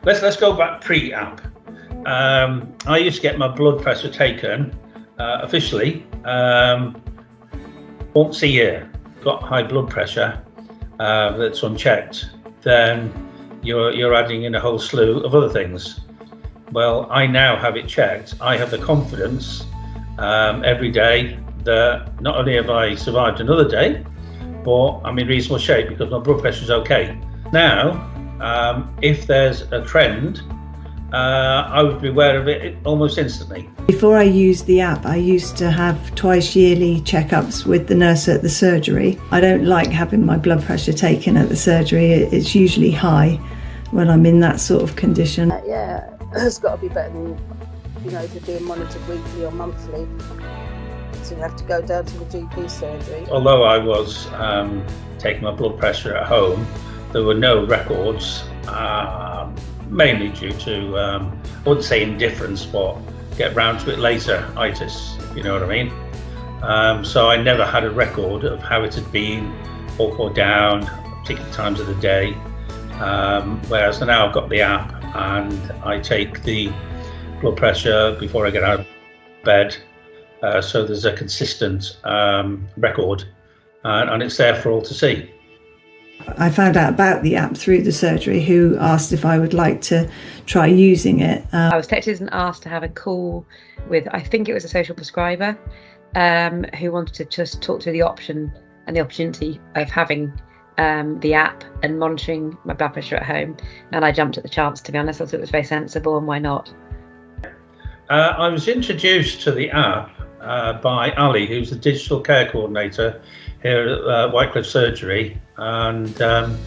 let's go back pre-app. I used to get my blood pressure taken officially once a year. Got high blood pressure that's unchecked, then you're adding in a whole slew of other things. Well, I now have it checked. I have the confidence every day that not only have I survived another day, but I'm in reasonable shape because my blood pressure is okay. Now, if there's a trend, I would be aware of it almost instantly. Before I used the app, I used to have twice yearly checkups with the nurse at the surgery. I don't like having my blood pressure taken at the surgery. It's usually high when I'm in that sort of condition. Yeah, it's got to be better than, if you're being monitored weekly or monthly. So you have to go down to the GP surgery. Although I was taking my blood pressure at home, there were no records, mainly due to, I wouldn't say indifference, but get round to it later itis, if you know what I mean. So I never had a record of how it had been, up or down, particular times of the day. Whereas now I've got the app and I take the blood pressure before I get out of bed. So there's a consistent record and it's there for all to see. I found out about the app through the surgery, who asked if I would like to try using it. I was texted and asked to have a call with, I think it was a social prescriber, who wanted to just talk through the option and the opportunity of having the app and monitoring my blood pressure at home. And I jumped at the chance, to be honest. I thought it was very sensible, and why not? I was introduced to the app by Ali, who's the digital care coordinator here at Whitecliff Surgery, and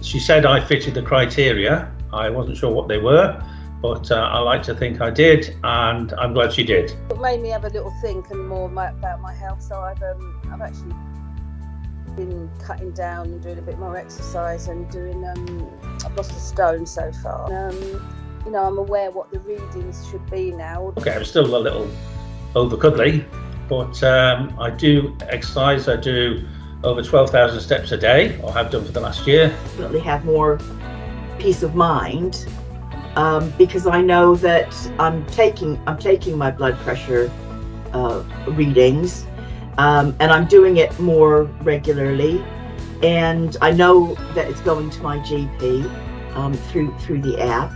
she said I fitted the criteria. I wasn't sure what they were, but I like to think I did, and I'm glad she did. It made me have a little think and more about my health, so I've actually been cutting down and doing a bit more exercise and doing, I've lost a stone so far. I'm aware what the readings should be now. Okay, I'm still a little over cuddly, but I do exercise. I do over 12,000 steps a day, or have done for the last year. Definitely have more peace of mind because I know that I'm taking my blood pressure readings, and I'm doing it more regularly, and I know that it's going to my GP through the app.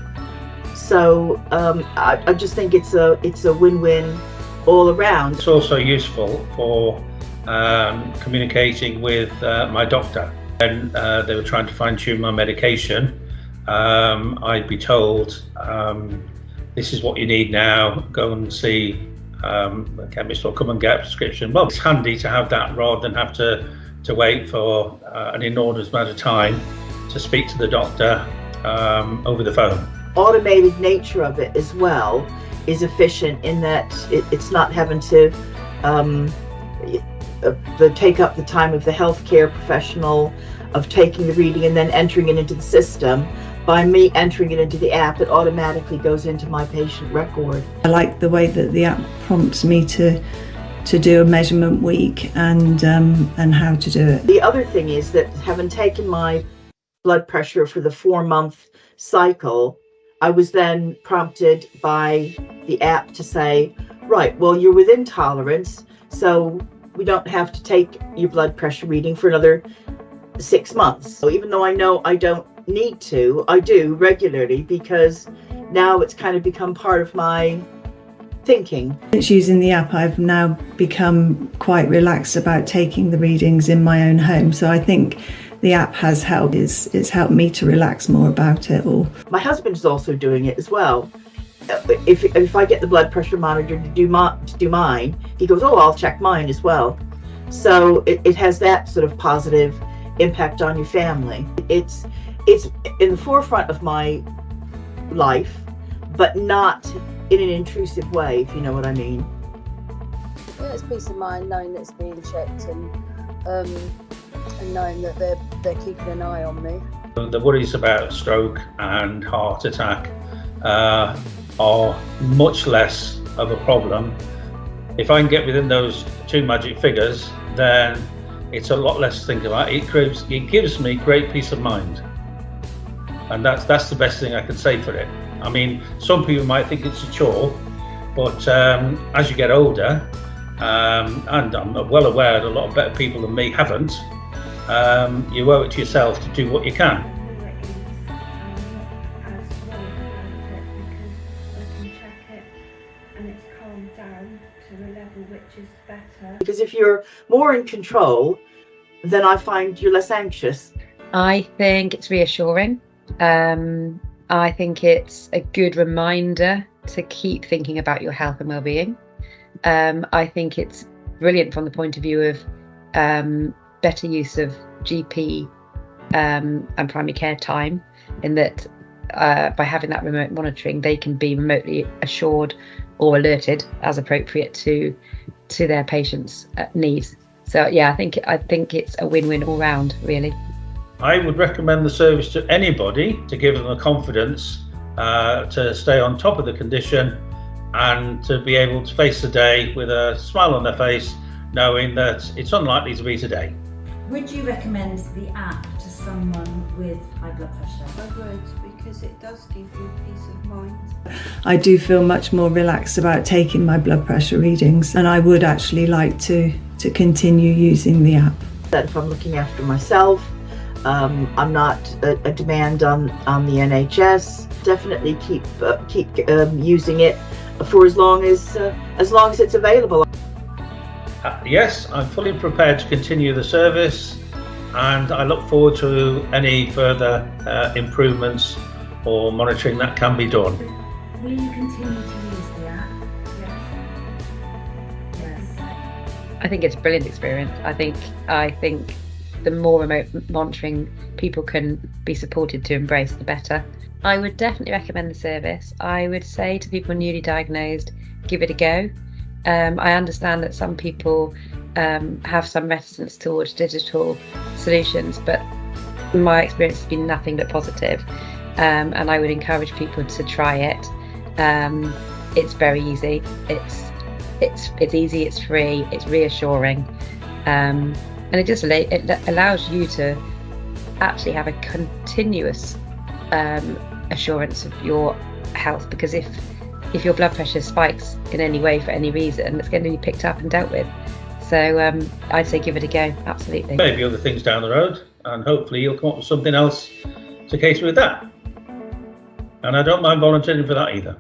So I just think it's a win-win all around. It's also useful for communicating with my doctor. And they were trying to fine-tune my medication. I'd be told, this is what you need now, go and see a chemist or come and get a prescription. Well, it's handy to have that rather than have to wait for an inordinate amount of time to speak to the doctor over the phone. Automated nature of it as well is efficient in that it's not having to take up the time of the healthcare professional of taking the reading and then entering it into the system. By me entering it into the app, it automatically goes into my patient record. I like the way that the app prompts me to do a measurement week and how to do it. The other thing is that having taken my blood pressure for the 4-month cycle, I was then prompted by the app to say, right, well, you're within tolerance, so we don't have to take your blood pressure reading for another 6 months. So even though I know I don't need to, I do regularly because now it's kind of become part of my thinking. Since using the app, I've now become quite relaxed about taking the readings in my own home. So I think the app has helped. It's helped me to relax more about it all. My husband's also doing it as well. If I get the blood pressure monitor to do mine, he goes, oh, I'll check mine as well. So it has that sort of positive impact on your family. It's in the forefront of my life, but not in an intrusive way, if you know what I mean. Yeah, it's peace of mind knowing that it's being checked and knowing that they're keeping an eye on me. The worries about stroke and heart attack are much less of a problem. If I can get within those two magic figures, then it's a lot less to think about. It gives me great peace of mind. and that's the best thing I can say for it. I mean, some people might think it's a chore, but as you get older, and I'm well aware that a lot of better people than me haven't, you owe it to yourself to do what you can. Because if you're more in control, then I find you're less anxious. I think it's reassuring. I think it's a good reminder to keep thinking about your health and well-being. I think it's brilliant from the point of view of better use of GP and primary care time, in that by having that remote monitoring, they can be remotely assured or alerted as appropriate to their patients' needs. So yeah, I think it's a win-win all round, really. I would recommend the service to anybody to give them the confidence to stay on top of the condition and to be able to face the day with a smile on their face, knowing that it's unlikely to be today. Would you recommend the app to someone with high blood pressure? I would, because it does give you peace of mind. I do feel much more relaxed about taking my blood pressure readings, and I would actually like to continue using the app. That if I'm looking after myself, I'm not a demand on the NHS. Definitely keep using it for as long as it's available. Yes, I'm fully prepared to continue the service, and I look forward to any further improvements or monitoring that can be done. Will you continue to use the app? Yes. I think it's a brilliant experience. I think the more remote monitoring people can be supported to embrace, the better. I would definitely recommend the service. I would say to people newly diagnosed, give it a go. I understand that some people have some reticence towards digital solutions, but my experience has been nothing but positive, and I would encourage people to try it. It's very easy. It's easy. It's free. It's reassuring, and it just allows you to actually have a continuous assurance of your health. Because if your blood pressure spikes in any way for any reason, it's going to be picked up and dealt with. So I'd say give it a go. Absolutely. Maybe other things down the road, and hopefully you'll come up with something else to cater with that. And I don't mind volunteering for that either.